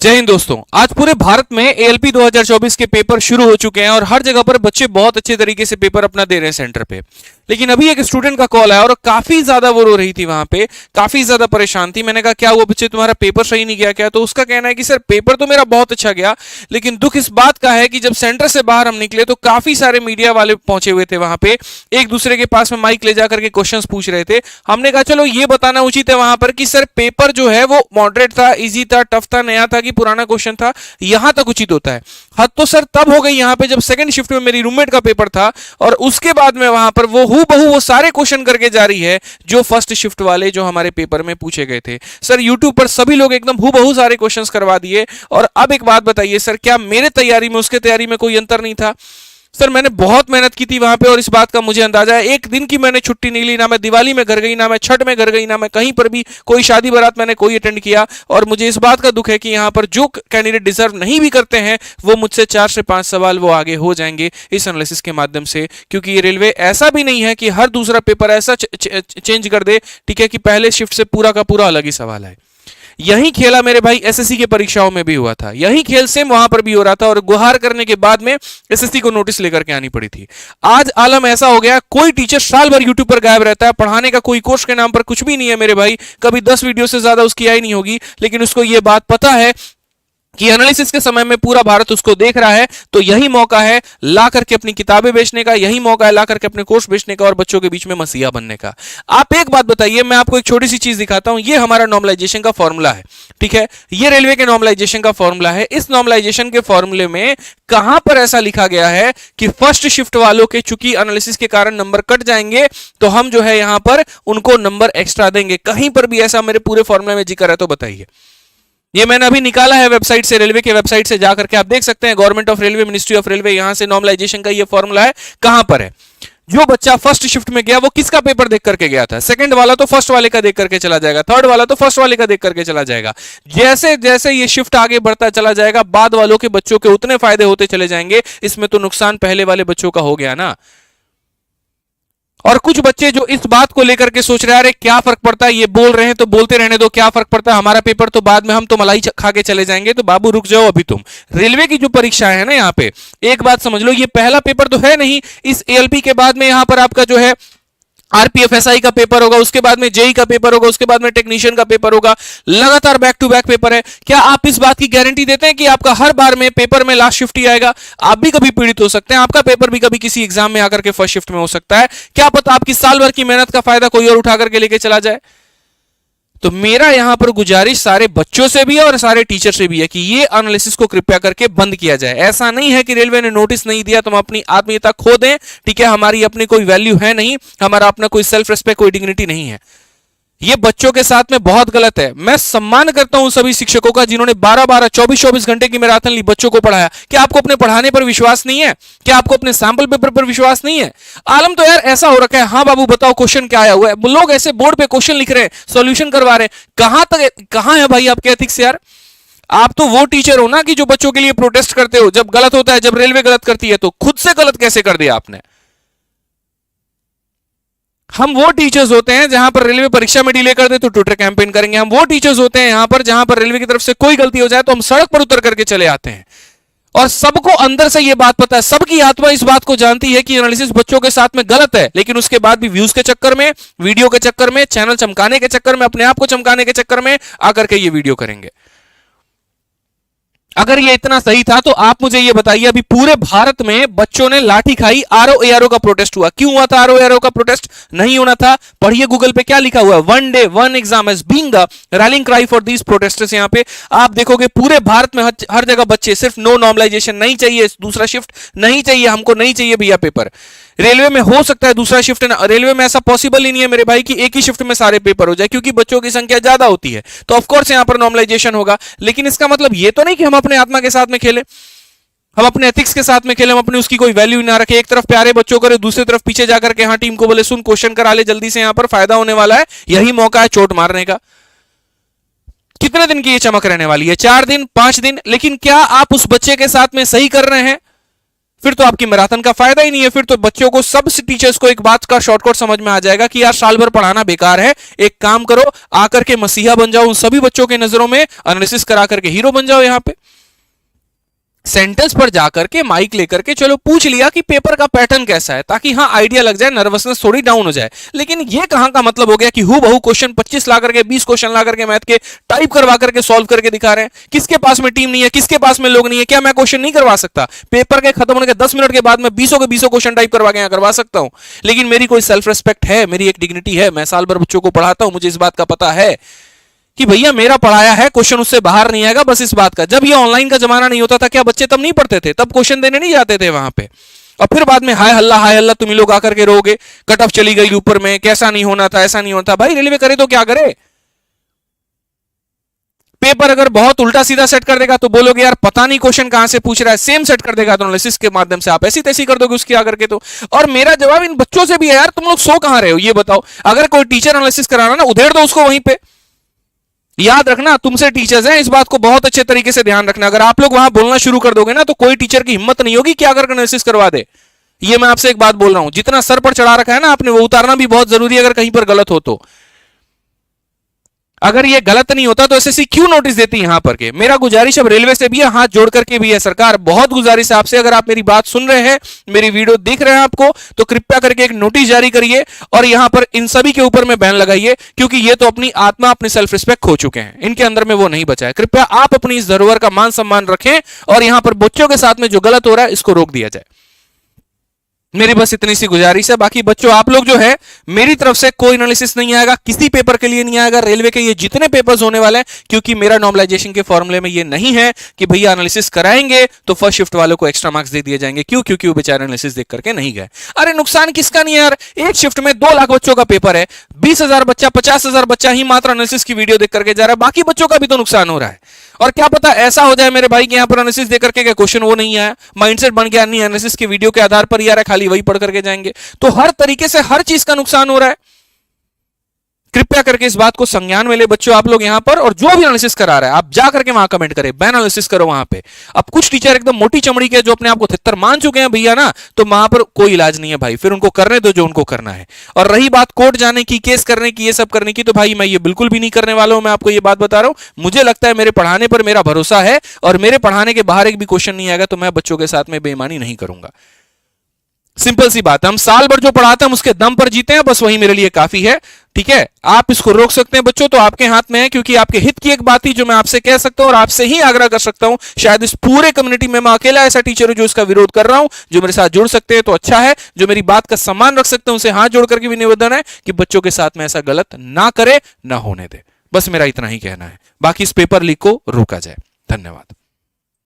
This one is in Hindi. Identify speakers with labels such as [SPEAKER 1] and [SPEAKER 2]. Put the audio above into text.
[SPEAKER 1] जय हिंद दोस्तों। आज पूरे भारत में एएलपी 2024 के पेपर शुरू हो चुके हैं और हर जगह पर बच्चे बहुत अच्छे तरीके से पेपर अपना दे रहे हैं सेंटर पे। लेकिन अभी एक स्टूडेंट का कॉल आया और काफी ज्यादा वो रो रही थी, वहां पे काफी ज्यादा परेशान थी। मैंने कहा क्या हुआ बच्चे, तुम्हारा पेपर सही नहीं गया क्या? तो उसका कहना है कि सर पेपर तो मेरा बहुत अच्छा गया, लेकिन दुख इस बात का है कि जब सेंटर से बाहर हम निकले तो काफी सारे मीडिया वाले पहुंचे हुए थे वहां पे, एक दूसरे के पास में माइक ले जाकर के क्वेश्चंस पूछ रहे थे। हमने कहा चलो ये बताना उचित है वहां पर कि सर पेपर जो है वो मॉडरेट था, इजी था, टफ था, नया था कि पुराना क्वेश्चन था, यहां तक उचित होता है। हद तो सर तब हो गई यहां पे जब सेकंड शिफ्ट में मेरी रूममेट का पेपर था और उसके बाद में वहां पर वो हूबहू वो सारे क्वेश्चन करके जा रही है जो फर्स्ट शिफ्ट वाले जो हमारे पेपर में पूछे गए थे। सर यूट्यूब पर सभी लोग एकदम हूबहू सारे क्वेश्चंस करवा दिए। और अब एक बात बताइए सर, क्या मेरे तैयारी में उसके तैयारी में कोई अंतर नहीं था? सर मैंने बहुत मेहनत की थी वहां पे और इस बात का मुझे अंदाजा है, एक दिन की मैंने छुट्टी नहीं ली, ना मैं दिवाली में घर गई, ना मैं छठ में घर गई, ना मैं कहीं पर भी कोई शादी बारात मैंने कोई अटेंड किया। और मुझे इस बात का दुख है कि यहाँ पर जो कैंडिडेट डिजर्व नहीं भी करते हैं वो मुझसे 4 से 5 सवाल वो आगे हो जाएंगे इस एनालिसिस के माध्यम से। क्योंकि ये रेलवे ऐसा भी नहीं है कि हर दूसरा पेपर ऐसा चेंज कर दे, ठीक है, कि पहले शिफ्ट से पूरा का पूरा अलग ही सवाल है। यही खेला मेरे भाई एसएससी के परीक्षाओं में भी हुआ था, यही खेल सेम वहां पर भी हो रहा था और गुहार करने के बाद में एसएससी को नोटिस लेकर के आनी पड़ी थी। आज आलम ऐसा हो गया, कोई टीचर साल भर यूट्यूब पर गायब रहता है, पढ़ाने का कोई कोर्स के नाम पर कुछ भी नहीं है मेरे भाई, कभी 10 वीडियो से ज्यादा उसकी आई नहीं होगी, लेकिन उसको यह बात पता है कि एनालिसिस के समय में पूरा भारत उसको देख रहा है। तो यही मौका है ला करके अपनी किताबें बेचने का, यही मौका है ला करके अपने कोर्स बेचने का और बच्चों के बीच में मसीहा बनने का। आप एक बात बताइए, मैं आपको एक छोटी सी चीज दिखाता हूं, ये हमारा नॉर्मलाइजेशन का फॉर्मूला है, ठीक है, ये रेलवे के नॉर्मलाइजेशन का फॉर्मूला है। इस नॉर्मलाइजेशन के फॉर्मूले में कहां पर ऐसा लिखा गया है कि फर्स्ट शिफ्ट वालों के चूंकि एनालिसिस के कारण नंबर कट जाएंगे तो हम जो है यहां पर उनको नंबर एक्स्ट्रा देंगे? कहीं पर भी ऐसा मेरे पूरे फॉर्मूले में जिक्र है तो बताइए। ये मैंने अभी निकाला है वेबसाइट से, रेलवे के वेबसाइट से जाकर के आप देख सकते हैं, government of railway, ministry of railway, यहां से नॉर्मलाइजेशन का ये फॉर्मूला है। कहां पर है? जो बच्चा फर्स्ट शिफ्ट में गया वो किसका पेपर देख करके गया था? सेकंड वाला तो फर्स्ट वाले का देख करके चला जाएगा, थर्ड वाला तो फर्स्ट वाले का देख करके चला जाएगा। जैसे जैसे ये शिफ्ट आगे बढ़ता चला जाएगा बाद वालों के बच्चों के उतने फायदे होते चले जाएंगे, इसमें तो नुकसान पहले वाले बच्चों का हो गया ना। और कुछ बच्चे जो इस बात को लेकर के सोच रहे हैं अरे क्या फर्क पड़ता है, ये बोल रहे हैं तो बोलते रहने दो, क्या फर्क पड़ता है, हमारा पेपर तो बाद में, हम तो मलाई खा के चले जाएंगे। तो बाबू रुक जाओ, अभी तुम रेलवे की जो परीक्षाएं है ना, यहाँ पे एक बात समझ लो, ये पहला पेपर तो है नहीं। इस एएलपी के बाद में यहाँ पर आपका जो है आरपीएफएसआई का पेपर होगा, उसके बाद में जेई का पेपर होगा, उसके बाद में टेक्नीशियन का पेपर होगा, लगातार बैक टू बैक पेपर है। क्या आप इस बात की गारंटी देते हैं कि आपका हर बार में पेपर में लास्ट शिफ्ट ही आएगा? आप भी कभी पीड़ित हो सकते हैं, आपका पेपर भी कभी किसी एग्जाम में आकर के फर्स्ट शिफ्ट में हो सकता है। क्या पता आपकी साल भर की मेहनत का फायदा कोई और उठा करके लेके चला जाए। तो मेरा यहां पर गुजारिश सारे बच्चों से भी है और सारे टीचर से भी है कि ये एनालिसिस को कृपया करके बंद किया जाए। ऐसा नहीं है कि रेलवे ने नोटिस नहीं दिया तो हम अपनी आत्मीयता खो दें, ठीक है, हमारी अपनी कोई वैल्यू है नहीं, हमारा अपना कोई सेल्फ रिस्पेक्ट, कोई डिग्निटी नहीं है। ये बच्चों के साथ में बहुत गलत है। मैं सम्मान करता हूं सभी शिक्षकों का जिन्होंने 12-12, 24-24 घंटे की मैराथन ली, बच्चों को पढ़ाया। क्या आपको अपने पढ़ाने पर विश्वास नहीं है? क्या आपको अपने सैंपल पेपर पर विश्वास नहीं है? आलम तो यार ऐसा हो रखा है, हाँ बाबू बताओ क्वेश्चन क्या आया हुआ है, लोग ऐसे बोर्ड पे क्वेश्चन लिख रहे हैं, सॉल्यूशन करवा रहे हैं। कहां है भाई आपके एथिक्स यार? आप तो वो टीचर हो ना कि जो बच्चों के लिए प्रोटेस्ट करते हो जब गलत होता है, जब रेलवे गलत करती है। तो खुद से गलत कैसे कर दिया आपने? हम वो टीचर्स होते हैं जहां पर रेलवे परीक्षा में डिले कर दे तो ट्विटर कैंपेन करेंगे। हम वो टीचर्स होते हैं यहां पर जहां पर रेलवे की तरफ से कोई गलती हो जाए तो हम सड़क पर उतर करके चले आते हैं। और सबको अंदर से ये बात पता है, सबकी आत्मा इस बात को जानती है कि एनालिसिस बच्चों के साथ में गलत है, लेकिन उसके बाद भी व्यूज के चक्कर में, वीडियो के चक्कर में, चैनल चमकाने के चक्कर में, अपने आप को चमकाने के चक्कर में आकर के ये वीडियो करेंगे। अगर ये इतना सही था तो आप मुझे ये बताइए, अभी पूरे भारत में बच्चों ने लाठी खाई, आरओ एआरओ का प्रोटेस्ट हुआ। क्यों हुआ था आरओ एआरओ का प्रोटेस्ट? नहीं होना था। पढ़िए गूगल पे क्या लिखा हुआ है, one day one exam as being the rallying cry for these protesters. यहां पे आप देखोगे पूरे भारत में हर जगह बच्चे सिर्फ नो नॉर्मलाइजेशन, नहीं चाहिए दूसरा शिफ्ट, नहीं चाहिए हमको, नहीं चाहिए भैया पेपर। रेलवे में हो सकता है दूसरा शिफ्ट, रेलवे में ऐसा पॉसिबल ही नहीं है मेरे भाई कि एक ही शिफ्ट में सारे पेपर हो जाए, क्योंकि बच्चों की संख्या ज्यादा होती है। तो ऑफकोर्स यहां पर नॉर्मलाइजेशन होगा, लेकिन इसका मतलब ये तो नहीं कि हम अपने आत्मा के साथ में खेले, हम अपने एथिक्स के साथ में खेले, हम अपनी उसकी कोई वैल्यू ना रखे। एक तरफ प्यारे बच्चों करे, दूसरी तरफ पीछे जाकर के हाँ टीम को बोले सुन क्वेश्चन करा ले जल्दी से, यहां पर फायदा होने वाला है, यही मौका है चोट मारने का। कितने दिन की ये चमक रहने वाली है? 4 दिन, 5 दिन। लेकिन क्या आप उस बच्चे के साथ में सही कर रहे हैं? फिर तो आपकी मैराथन का फायदा ही नहीं है। फिर तो बच्चों को, सब टीचर्स को एक बात का शॉर्टकट समझ में आ जाएगा कि यार साल भर पढ़ाना बेकार है, एक काम करो, आकर के मसीहा बन जाओ उन सभी बच्चों के नजरों में, एनालिसिस करा करके हीरो बन जाओ। यहां पे सेंटर्स पर जाकर के माइक लेकर के चलो पूछ लिया कि पेपर का पैटर्न कैसा है, ताकि हाँ आइडिया लग जाए, नर्वसनेस थोड़ी डाउन हो जाए। लेकिन ये कहां का मतलब हो गया कि हु बहु क्वेश्चन 25 ला करके 20 क्वेश्चन ला करके मैथ के टाइप करवा करके सॉल्व करके दिखा रहे हैं। किसके पास में टीम नहीं है, किसके पास में लोग नहीं है? क्या मैं क्वेश्चन नहीं करवा सकता? पेपर के खत्म होने के 10 मिनट के बाद मैं 20 के 20 क्वेश्चन टाइप करवा के यहां करवा सकता हूं। लेकिन मेरी कोई सेल्फ रिस्पेक्ट है, मेरी एक डिग्निटी है, मैं साल भर बच्चों को पढ़ाता हूं, मुझे इस बात का पता है कि भैया मेरा पढ़ाया है, क्वेश्चन उससे बाहर नहीं आएगा, बस इस बात का। जब ये ऑनलाइन का जमाना नहीं होता था, क्या बच्चे तब नहीं पढ़ते थे? तब क्वेश्चन देने नहीं जाते थे वहां पे। और फिर बाद में हाय हल्ला तुम ही लोग आकर के रोगे, कट ऑफ चली गई ऊपर में, कैसा नहीं होना था, ऐसा नहीं होता। भाई रेलवे करे तो क्या करे? पेपर अगर बहुत उल्टा सीधा सेट कर देगा तो बोलोगे यार पता नहीं क्वेश्चन कहां से पूछ रहा है। सेम सेट कर देगा तो एनालिसिस के माध्यम से आप ऐसी तैसी कर दोगे उसकी आकर के तो। और मेरा जवाब इन बच्चों से भी है, यार तुम लोग सो कहां रहे हो ये बताओ। अगर कोई टीचर एनालिसिस कराना ना, उधेड़ दो उसको वहीं पे। याद रखना, तुमसे टीचर्स हैं, इस बात को बहुत अच्छे तरीके से ध्यान रखना। अगर आप लोग वहां बोलना शुरू कर दोगे ना, तो कोई टीचर की हिम्मत नहीं होगी कि अगर एनालिसिस करवा दे। ये मैं आपसे एक बात बोल रहा हूं, जितना सर पर चढ़ा रखा है ना आपने, वो उतारना भी बहुत जरूरी है अगर कहीं पर गलत हो तो। अगर ये गलत नहीं होता तो एसएससी क्यों नोटिस देती यहां पर के? मेरा गुजारिश अब रेलवे से भी है, हाथ जोड़ करके भी है, सरकार बहुत गुजारिश है आपसे, अगर आप मेरी बात सुन रहे हैं, मेरी वीडियो देख रहे हैं आपको, तो कृपया करके एक नोटिस जारी करिए और यहां पर इन सभी के ऊपर में बैन लगाइए, क्योंकि ये तो अपनी आत्मा, अपनी सेल्फ रिस्पेक्ट खो चुके हैं, इनके अंदर में वो नहीं बचा है। कृपया आप अपनी इस धरोहर का मान सम्मान रखें और यहां पर बच्चों के साथ में जो गलत हो रहा है इसको रोक दिया जाए। मेरी बस इतनी सी गुजारिश है। बाकी बच्चों आप लोग जो है, मेरी तरफ से कोई एनालिसिस नहीं आएगा, किसी पेपर के लिए नहीं आएगा, रेलवे के ये जितने पेपर्स होने वाले हैं, क्योंकि मेरा नॉर्मलाइजेशन के फॉर्मूले में ये नहीं है कि भैया एनालिसिस कराएंगे तो फर्स्ट शिफ्ट वालों को एक्स्ट्रा मार्क्स दे दिए जाएंगे। क्यों? क्योंकि वो बेचारे एनालिसिस देख करके नहीं गए। अरे नुकसान किसका नहीं है यार, एक शिफ्ट में 2 लाख बच्चों का पेपर है, 20,000 बच्चा, 50,000 बच्चा ही मात्र एनालिसिस की वीडियो देख करके जा रहा है, बाकी बच्चों का भी तो नुकसान हो रहा है। और क्या पता ऐसा हो जाए मेरे भाई कि यहां पर एनालिसिस देकर के क्वेश्चन वो नहीं आया, माइंडसेट बन गया, नहीं एनालिसिस की वीडियो के आधार पर ही आ रहा है, खाली वही पढ़ करके जाएंगे, तो हर तरीके से हर चीज का नुकसान हो रहा है। कृपया करके इस बात को संज्ञान में ले बच्चों आप लोग यहां पर, और जो भी एनालिसिस करा रहा है आप जा करके वहां कमेंट करें, बैन एनालिसिस करो वहां पे। अब कुछ टीचर एकदम मोटी चमड़ी के जो अपने आप को थित्तर मान चुके हैं भैया ना, तो वहां पर कोई इलाज नहीं है भाई, फिर उनको करने दो जो उनको करना है। और रही बात कोर्ट जाने की, केस करने की, ये सब करने की, तो भाई मैं ये बिल्कुल भी नहीं करने वाला हूं, मैं आपको ये बात बता रहा हूं। मुझे लगता है मेरे पढ़ाने पर मेरा भरोसा है और मेरे पढ़ाने के बाहर एक भी क्वेश्चन नहीं आएगा तो मैं बच्चों के साथ में बेईमानी नहीं करूंगा। सिंपल सी बात है, हम साल भर जो पढ़ाते हैं उसके दम पर जीते हैं, बस वही मेरे लिए काफी है। ठीक है, आप इसको रोक सकते हैं बच्चों, तो आपके हाथ में है, क्योंकि आपके हित की एक बात ही जो मैं आपसे कह सकता हूं और आपसे ही आग्रह कर सकता हूं। शायद इस पूरे कम्युनिटी में मैं अकेला ऐसा टीचर हूं जो इसका विरोध कर रहा हूं। जो मेरे साथ जुड़ सकते हैं तो अच्छा है, जो मेरी बात का सम्मान रख सकते हैं उनसे हाथ जोड़ करके भी निवेदन है कि बच्चों के साथ में ऐसा गलत ना करे, ना होने दे। बस मेरा इतना ही कहना है, बाकी इस पेपर लीक को रोका जाए। धन्यवाद।